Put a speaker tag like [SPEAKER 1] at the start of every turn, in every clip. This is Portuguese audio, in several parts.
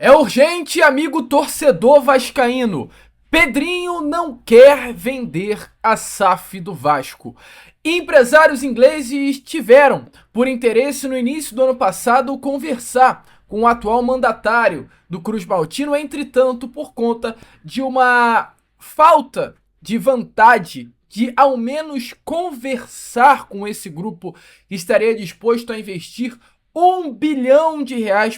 [SPEAKER 1] É urgente, amigo torcedor vascaíno. Pedrinho não quer vender a SAF do Vasco. Empresários ingleses tiveram, por interesse no início do ano passado, conversar com o atual mandatário do Cruz Maltino, entretanto, por conta de uma falta de vontade de ao menos conversar com esse grupo que estaria disposto a investir R$ 1 bilhão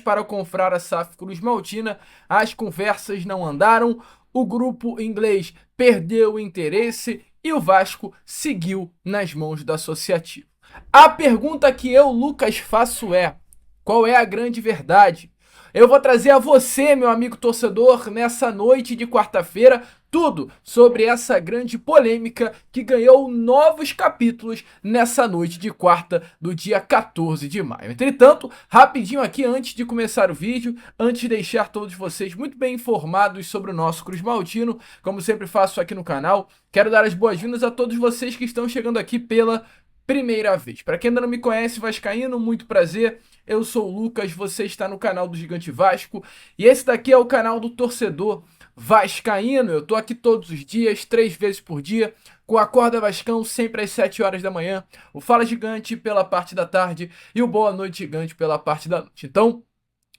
[SPEAKER 1] para comprar a SAF Cruz Maltina, as conversas não andaram, o grupo inglês perdeu o interesse e o Vasco seguiu nas mãos da Associativa. A pergunta que eu, Lucas, faço é: qual é a grande verdade? Eu vou trazer a você, meu amigo torcedor, nessa noite de quarta-feira, tudo sobre essa grande polêmica que ganhou novos capítulos nessa noite de quarta do dia 14 de maio. Entretanto, rapidinho aqui, antes de começar o vídeo, antes de deixar todos vocês muito bem informados sobre o nosso Cruz Maltino, como sempre faço aqui no canal, quero dar as boas-vindas a todos vocês que estão chegando aqui pela primeira vez. Para quem ainda não me conhece, vascaíno, muito prazer. Eu sou o Lucas, você está no canal do Gigante Vasco e esse daqui é o canal do torcedor vascaíno. Eu tô aqui todos os dias, 3 vezes por dia, com a Acorda Vascão, sempre às 7 horas da manhã, o Fala Gigante pela parte da tarde e o Boa Noite Gigante pela parte da noite. Então,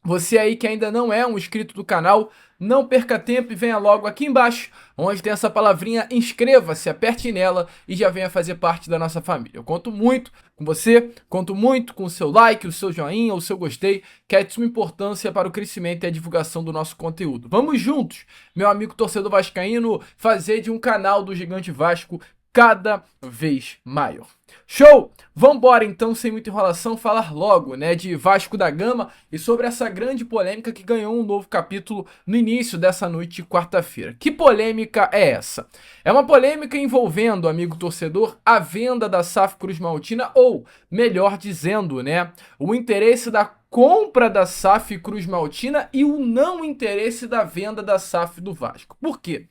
[SPEAKER 1] você aí que ainda não é um inscrito do canal, não perca tempo e venha logo aqui embaixo, onde tem essa palavrinha inscreva-se, aperte nela e já venha fazer parte da nossa família. Eu conto muito com você, conto muito com o seu like, o seu joinha, o seu gostei, que é de suma importância para o crescimento e a divulgação do nosso conteúdo. Vamos juntos, meu amigo torcedor vascaíno, fazer de um canal do Gigante Vasco cada vez maior. Show! Vambora então, sem muita enrolação, falar logo, né, de Vasco da Gama e sobre essa grande polêmica que ganhou um novo capítulo no início dessa noite de quarta-feira. Que polêmica é essa? É uma polêmica envolvendo, amigo torcedor, a venda da SAF Cruz Maltina, ou, melhor dizendo, né, o interesse da compra da SAF Cruz Maltina e o não interesse da venda da SAF do Vasco. Por quê?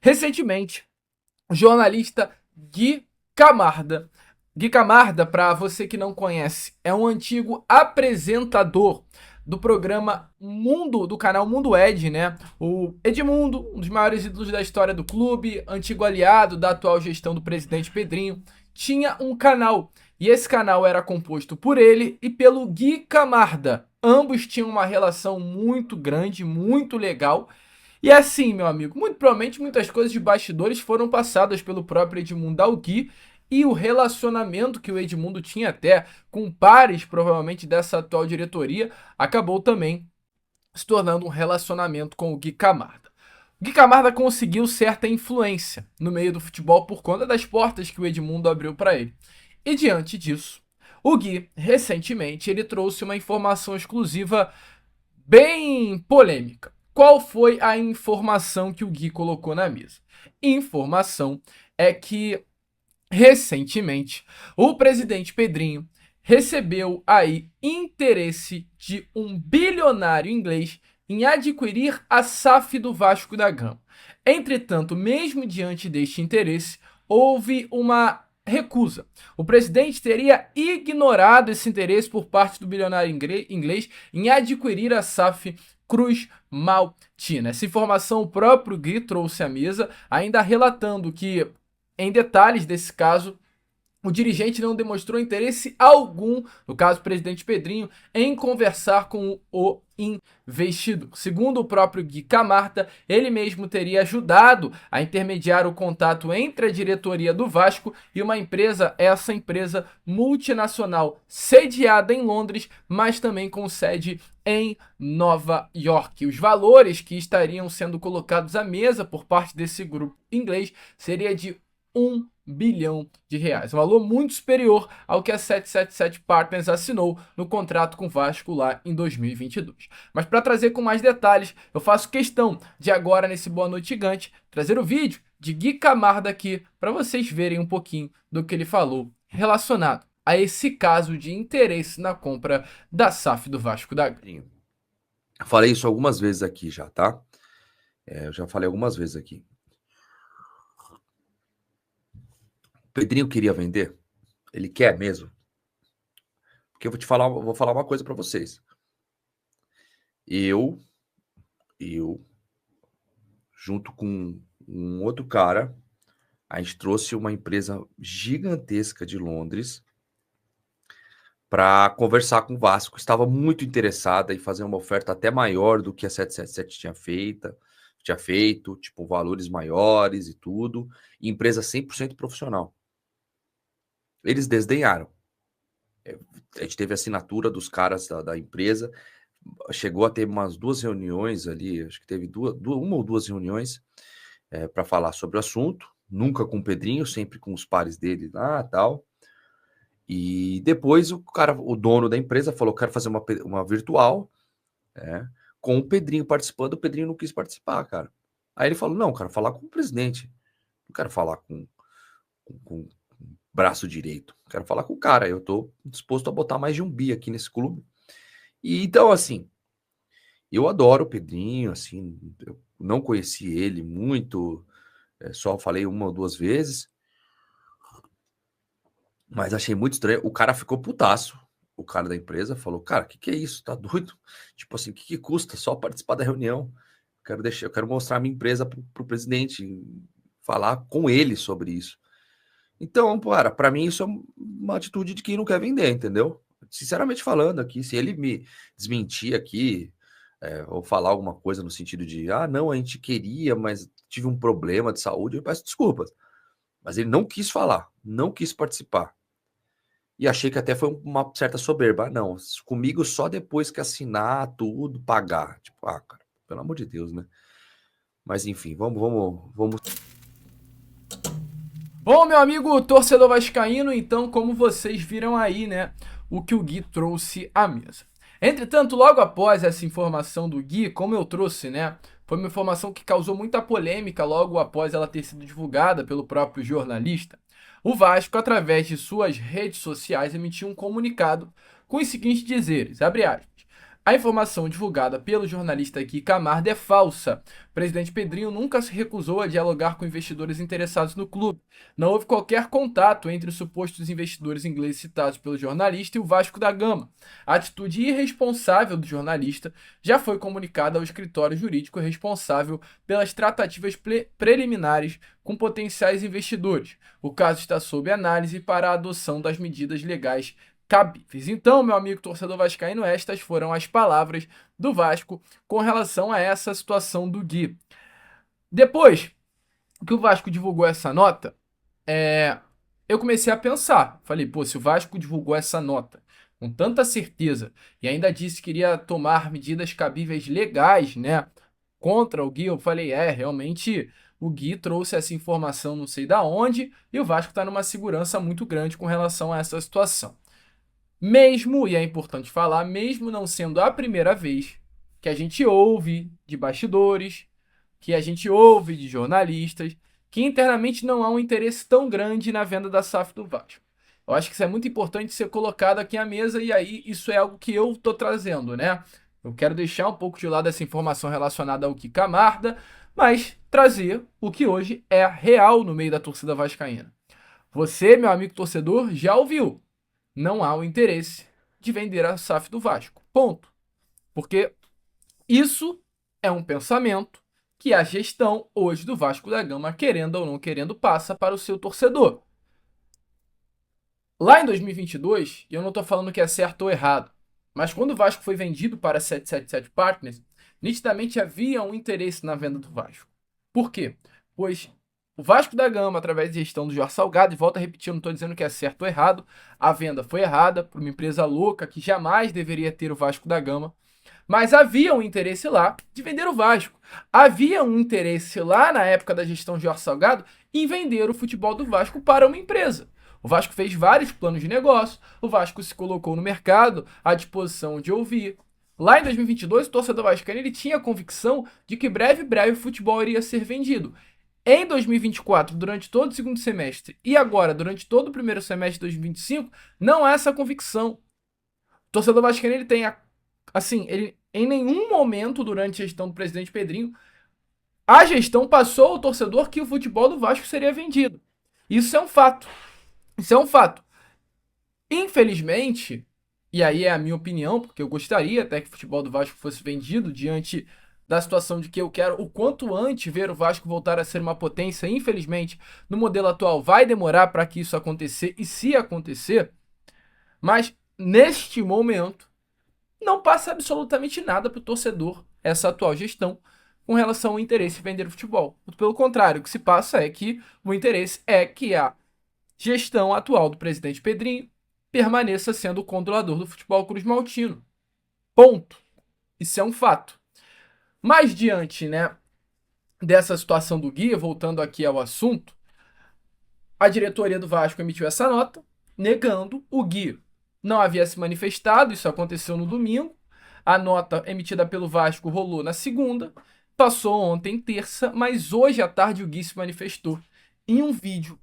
[SPEAKER 1] Recentemente, o jornalista Gui Camarda, para você que não conhece, é um antigo apresentador do programa Mundo, do canal Mundo Ed, né? O Edmundo, um dos maiores ídolos da história do clube, antigo aliado da atual gestão do presidente Pedrinho, tinha um canal. E esse canal era composto por ele e pelo Gui Camarda. Ambos tinham uma relação muito grande, muito legal. E assim, meu amigo, muito provavelmente muitas coisas de bastidores foram passadas pelo próprio Edmundo ao Gui, e o relacionamento que o Edmundo tinha até com pares, provavelmente, dessa atual diretoria, acabou também se tornando um relacionamento com o Gui Camarda. O Gui Camarda conseguiu certa influência no meio do futebol por conta das portas que o Edmundo abriu para ele. E diante disso, o Gui, recentemente, ele trouxe uma informação exclusiva bem polêmica. Qual foi a informação que o Gui colocou na mesa? Informação é que recentemente, o presidente Pedrinho recebeu aí interesse de um bilionário inglês em adquirir a SAF do Vasco da Gama. Entretanto, mesmo diante deste interesse, houve uma recusa. O presidente teria ignorado esse interesse por parte do bilionário inglês em adquirir a SAF Cruz Maltina. Essa informação o próprio Gui trouxe à mesa, ainda relatando que em detalhes desse caso, o dirigente não demonstrou interesse algum, no caso o presidente Pedrinho, em conversar com o investidor. Segundo o próprio Gui Camarda, ele mesmo teria ajudado a intermediar o contato entre a diretoria do Vasco e uma empresa, essa empresa multinacional sediada em Londres, mas também com sede em Nova York. Os valores que estariam sendo colocados à mesa por parte desse grupo inglês seria de R$ 1 bilhão. Um valor muito superior ao que a 777 Partners assinou no contrato com o Vasco lá em 2022. Mas para trazer com mais detalhes, eu faço questão de agora, nesse Boa Noite Gigante, trazer o vídeo de Gui Camarda aqui para vocês verem um pouquinho do que ele falou relacionado a esse caso de interesse na compra da SAF do Vasco da Gama.
[SPEAKER 2] Eu falei isso algumas vezes aqui já, tá? Eu já falei algumas vezes aqui. Pedrinho queria vender? Ele quer mesmo? Porque eu vou falar uma coisa para vocês. Eu eu, junto com um outro cara, a gente trouxe uma empresa gigantesca de Londres para conversar com o Vasco. Estava muito interessada em fazer uma oferta até maior do que a 777 tinha feito, tipo, valores maiores e tudo, e empresa 100% profissional. Eles desdenharam. A gente teve a assinatura dos caras da empresa, chegou a ter umas 2 reuniões ali, acho que teve uma ou duas reuniões para falar sobre o assunto, nunca com o Pedrinho, sempre com os pares dele lá e tal. E depois o dono da empresa falou: quero fazer uma virtual, com o Pedrinho participando. O Pedrinho não quis participar, cara. Aí ele falou: não, cara, falar com o presidente, não quero falar com o braço direito, quero falar com o cara. Eu tô disposto a botar mais de 1 bi aqui nesse clube. E então, assim, eu adoro o Pedrinho, assim, eu não conheci ele muito, só falei 1 ou 2 vezes, mas achei muito estranho. O cara ficou putaço. O cara da empresa falou: cara, o que é isso? Tá doido? Tipo assim, o que custa só participar da reunião? Eu quero mostrar a minha empresa pro presidente, falar com ele sobre isso. Então, cara, para mim isso é uma atitude de quem não quer vender, entendeu? Sinceramente falando aqui, se ele me desmentir aqui, ou falar alguma coisa no sentido de, ah, não, a gente queria, mas tive um problema de saúde, eu peço desculpas. Mas ele não quis falar, não quis participar. E achei que até foi uma certa soberba. Ah, não, comigo só depois que assinar tudo, pagar. Tipo, ah, cara, pelo amor de Deus, né? Mas enfim, vamos.
[SPEAKER 1] Bom, meu amigo torcedor vascaíno, então, como vocês viram aí, né, o que o Gui trouxe à mesa. Entretanto, logo após essa informação do Gui, como eu trouxe, né, foi uma informação que causou muita polêmica logo após ela ter sido divulgada pelo próprio jornalista. O Vasco, através de suas redes sociais, emitiu um comunicado com os seguintes dizeres, abre aspas: a informação divulgada pelo jornalista Gui Camarda é falsa. O presidente Pedrinho nunca se recusou a dialogar com investidores interessados no clube. Não houve qualquer contato entre os supostos investidores ingleses citados pelo jornalista e o Vasco da Gama. A atitude irresponsável do jornalista já foi comunicada ao escritório jurídico responsável pelas tratativas preliminares com potenciais investidores. O caso está sob análise para a adoção das medidas legais cabíveis. Então, meu amigo torcedor vascaíno, estas foram as palavras do Vasco com relação a essa situação do Gui. Depois que o Vasco divulgou essa nota, eu comecei a pensar. Falei, pô, se o Vasco divulgou essa nota com tanta certeza e ainda disse que iria tomar medidas cabíveis legais, né, contra o Gui, eu falei, realmente o Gui trouxe essa informação não sei da onde e o Vasco está numa segurança muito grande com relação a essa situação. Mesmo, e é importante falar, mesmo não sendo a primeira vez que a gente ouve de bastidores, que a gente ouve de jornalistas, que internamente não há um interesse tão grande na venda da SAF do Vasco. Eu acho que isso é muito importante ser colocado aqui à mesa e aí isso é algo que eu estou trazendo, né? Eu quero deixar um pouco de lado essa informação relacionada ao que Camarda, mas trazer o que hoje é real no meio da torcida vascaína. Você, meu amigo torcedor, já ouviu. Não há o interesse de vender a SAF do Vasco. Ponto. Porque isso é um pensamento que a gestão hoje do Vasco da Gama, querendo ou não querendo, passa para o seu torcedor. Lá em 2022, e eu não estou falando que é certo ou errado, mas quando o Vasco foi vendido para a 777 Partners, nitidamente havia um interesse na venda do Vasco. Por quê? Pois o Vasco da Gama, através da gestão do Jorge Salgado, e volta a repetir, eu não estou dizendo que é certo ou errado, a venda foi errada por uma empresa louca que jamais deveria ter o Vasco da Gama, mas havia um interesse lá de vender o Vasco. Havia um interesse lá na época da gestão de Jorge Salgado em vender o futebol do Vasco para uma empresa. O Vasco fez vários planos de negócio, o Vasco se colocou no mercado à disposição de ouvir. Lá em 2022, o torcedor vascaíno ele tinha a convicção de que breve o futebol iria ser vendido. Em 2024, durante todo o segundo semestre e agora durante todo o primeiro semestre de 2025, não há essa convicção. O torcedor vascaíno ele tem ele em nenhum momento durante a gestão do presidente Pedrinho, a gestão passou ao torcedor que o futebol do Vasco seria vendido. Isso é um fato. Isso é um fato. Infelizmente, e aí é a minha opinião, porque eu gostaria até que o futebol do Vasco fosse vendido diante da situação de que eu quero o quanto antes ver o Vasco voltar a ser uma potência. Infelizmente, no modelo atual vai demorar para que isso acontecer, e se acontecer, mas neste momento não passa absolutamente nada para o torcedor essa atual gestão com relação ao interesse em vender o futebol. Pelo contrário, o que se passa é que o interesse é que a gestão atual do presidente Pedrinho permaneça sendo o controlador do Futebol Clube Maltino. Ponto. Isso é um fato. Mas diante, né, dessa situação do Gui, voltando aqui ao assunto, a diretoria do Vasco emitiu essa nota negando o Gui. Não havia se manifestado, isso aconteceu no domingo. A nota emitida pelo Vasco rolou na segunda, passou ontem terça, mas hoje à tarde o Gui se manifestou em um vídeo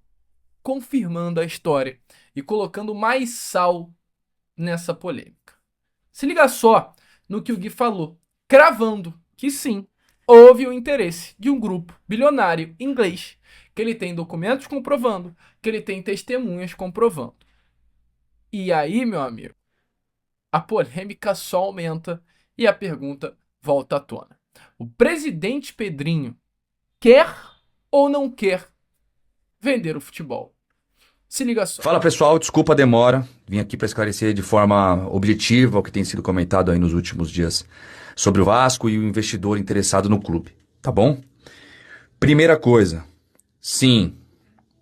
[SPEAKER 1] confirmando a história e colocando mais sal nessa polêmica. Se liga só no que o Gui falou, cravando que sim, houve o interesse de um grupo bilionário inglês, que ele tem documentos comprovando, que ele tem testemunhas comprovando. E aí, meu amigo, a polêmica só aumenta e a pergunta volta à tona. O presidente Pedrinho quer ou não quer vender o futebol? Se liga só.
[SPEAKER 3] Fala pessoal, desculpa a demora. Vim aqui para esclarecer de forma objetiva o que tem sido comentado aí nos últimos dias sobre o Vasco e o investidor interessado no clube, tá bom? Primeira coisa, sim,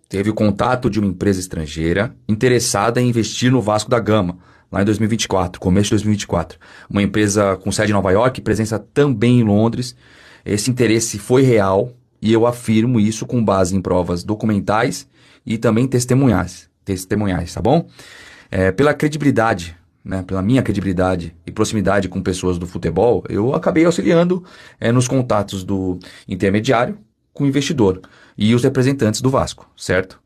[SPEAKER 3] teve o contato de uma empresa estrangeira interessada em investir no Vasco da Gama, lá em 2024, começo de 2024. Uma empresa com sede em Nova York e presença também em Londres. Esse interesse foi real e eu afirmo isso com base em provas documentais e também testemunhais, tá bom? Pela credibilidade, né, pela minha credibilidade e proximidade com pessoas do futebol, eu acabei auxiliando nos contatos do intermediário com o investidor e os representantes do Vasco, certo?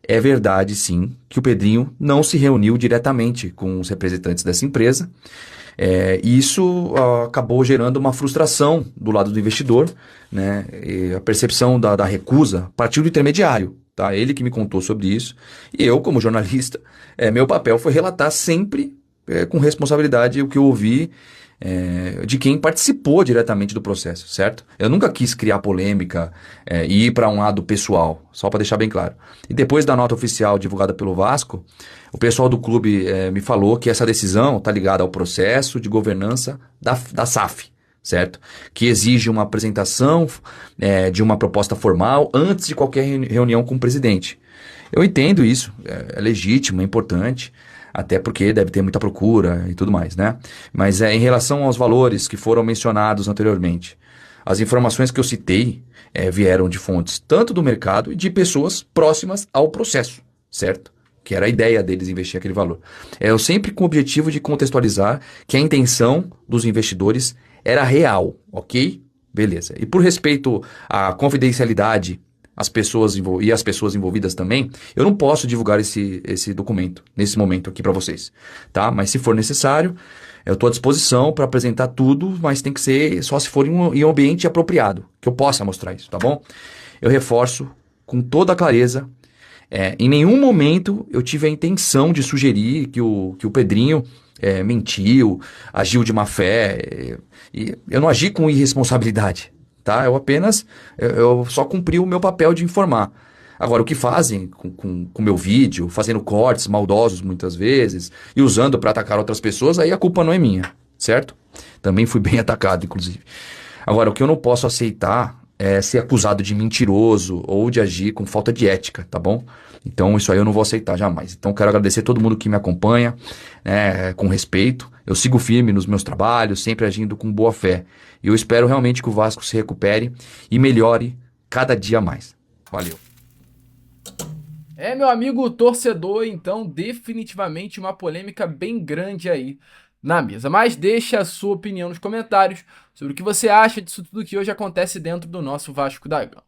[SPEAKER 3] É verdade, sim, que o Pedrinho não se reuniu diretamente com os representantes dessa empresa. E isso acabou gerando uma frustração do lado do investidor, né? E a percepção da recusa partiu do intermediário, tá? Ele que me contou sobre isso. E eu, como jornalista, meu papel foi relatar sempre com responsabilidade o que eu ouvi de quem participou diretamente do processo, certo? Eu nunca quis criar polêmica e ir para um lado pessoal, só para deixar bem claro. E depois da nota oficial divulgada pelo Vasco, o pessoal do clube me falou que essa decisão está ligada ao processo de governança da SAF, certo? Que exige uma apresentação de uma proposta formal antes de qualquer reunião com o presidente. Eu entendo isso, é legítimo, é importante, até porque deve ter muita procura e tudo mais, né? Mas em relação aos valores que foram mencionados anteriormente, as informações que eu citei vieram de fontes tanto do mercado e de pessoas próximas ao processo, certo? Que era a ideia deles investir aquele valor. Eu sempre com o objetivo de contextualizar que a intenção dos investidores era real, ok? Beleza. E por respeito à confidencialidade as pessoas envolvidas também, eu não posso divulgar esse documento nesse momento aqui para vocês, tá? Mas se for necessário, eu estou à disposição para apresentar tudo, mas tem que ser só se for em um ambiente apropriado, que eu possa mostrar isso, tá bom? Eu reforço com toda a clareza, em nenhum momento eu tive a intenção de sugerir que o Pedrinho mentiu, agiu de má fé, e eu não agi com irresponsabilidade. Tá? Eu só cumpri o meu papel de informar. Agora, o que fazem com o meu vídeo, fazendo cortes maldosos muitas vezes e usando para atacar outras pessoas, aí a culpa não é minha, certo? Também fui bem atacado, inclusive. Agora, o que eu não posso aceitar é ser acusado de mentiroso ou de agir com falta de ética, tá bom? Então, isso aí eu não vou aceitar jamais. Então, quero agradecer a todo mundo que me acompanha, com respeito. Eu sigo firme nos meus trabalhos, sempre agindo com boa fé. E eu espero realmente que o Vasco se recupere e melhore cada dia mais. Valeu.
[SPEAKER 1] Meu amigo torcedor, então definitivamente uma polêmica bem grande aí na mesa. Mas deixa a sua opinião nos comentários sobre o que você acha disso tudo que hoje acontece dentro do nosso Vasco da Gama.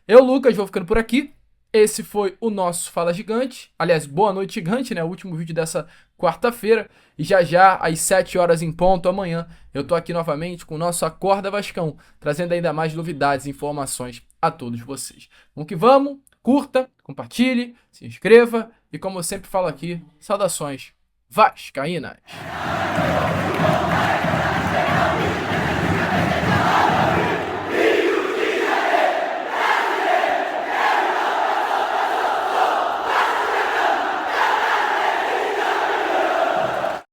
[SPEAKER 1] Eu, Lucas, vou ficando por aqui. Esse foi o nosso Fala Gigante. Aliás, boa noite, gigante, né? O último vídeo dessa quarta-feira. E já, às 7 horas em ponto, amanhã, eu tô aqui novamente com o nosso Acorda Vascão, trazendo ainda mais novidades e informações a todos vocês. Vamos que vamos, curta, compartilhe, se inscreva e, como eu sempre falo aqui, saudações vascaínas.